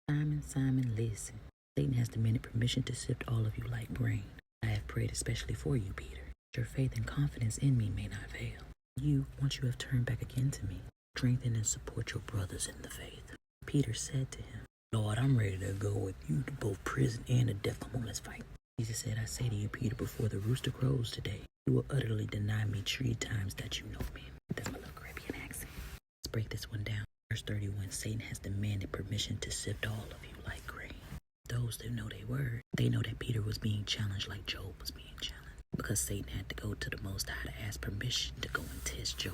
Simon, Simon, listen. Satan has demanded permission to sift all of you like grain. I have prayed especially for you, Peter. Your faith and confidence in me may not fail. You, once you have turned back again to me, strengthen and support your brothers in the faith. Peter said to him, Lord, I'm ready to go with you to both prison and the death. Come on, let's fight. Jesus said, I say to you, Peter, before the rooster crows today, you will utterly deny me 3 times that you know me. That's my little Caribbean accent. Let's break this one down. Verse 31, Satan has demanded permission to sift all of you like grain. Those that know their word, they know that Peter was being challenged like Job was being challenged. Because Satan had to go to the Most High to ask permission to go and test Job.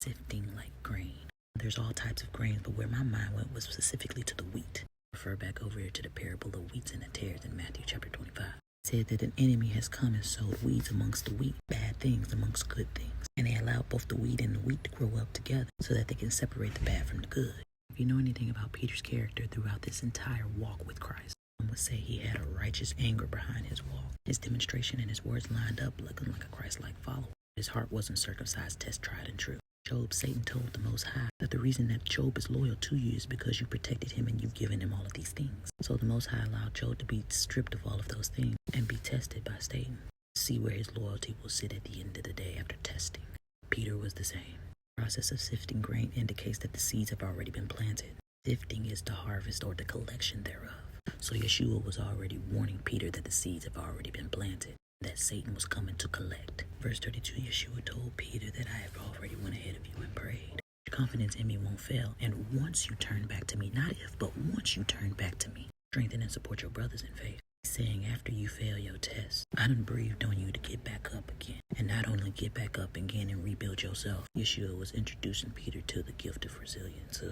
Sifting like grain. There's all types of grains, but where my mind went was specifically to the wheat. Refer back over here to the parable of wheats and the tares in Matthew chapter 25. It said that an enemy has come and sowed weeds amongst the wheat, bad things amongst good things. And they allowed both the weed and the wheat to grow up together so that they can separate the bad from the good. If you know anything about Peter's character throughout this entire walk with Christ, one would say he had a righteous anger behind his walk. His demonstration and his words lined up looking like a Christ-like follower. His heart wasn't circumcised, test tried and true. Job, Satan told the Most High that the reason that Job is loyal to you is because you protected him and you've given him all of these things. So the Most High allowed Job to be stripped of all of those things and be tested by Satan. See where his loyalty will sit at the end of the day after testing. Peter was the same. The process of sifting grain indicates that the seeds have already been planted. Sifting is the harvest or the collection thereof. So Yeshua was already warning Peter that the seeds have already been planted, that Satan was coming to collect. Verse 32, Yeshua told Peter that I have already went ahead of you and prayed. Your confidence in me won't fail, and once you turn back to me, not if, but once you turn back to me, strengthen and support your brothers in faith. He's saying after you fail your test, I done breathed on you to get back up again. And not only get back up again and rebuild yourself, Yeshua was introducing Peter to the gift of resilience.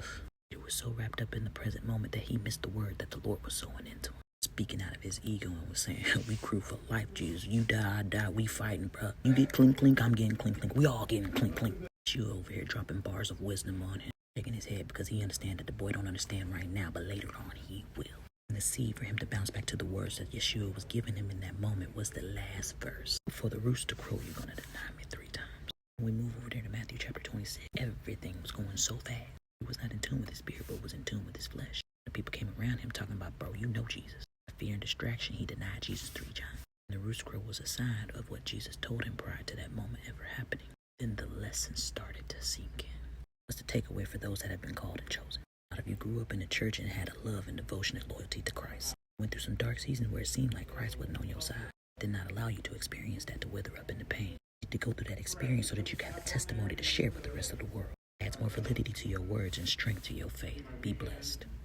Peter was so wrapped up in the present moment that he missed the word that the Lord was sowing into him. Speaking out of his ego and was saying, we crew for life, Jesus. You die, I die, we fighting, bro. You get clink, clink, I'm getting clink, clink. We all getting clink, clink. You over here dropping bars of wisdom on him, shaking his head because he understands that the boy don't understand right now, but later on he will. And the seed for him to bounce back to the words that Yeshua was giving him in that moment was the last verse. For the rooster crow, you're going to deny me 3 times. When we move over there to Matthew chapter 26, everything was going so fast. He was not in tune with his spirit, but was in tune with his flesh. The people came around him talking about, bro, you know Jesus. Fear and distraction, he denied Jesus 3 times. And the rooster crow was a sign of what Jesus told him prior to that moment ever happening. Then the lesson started to sink in. What's the takeaway for those that have been called and chosen? A lot of you grew up in the church and had a love and devotion and loyalty to Christ. Went through some dark seasons where it seemed like Christ wasn't on your side. It did not allow you to experience that, to wither up in the pain. You need to go through that experience so that you can have a testimony to share with the rest of the world. It adds more validity to your words and strength to your faith. Be blessed.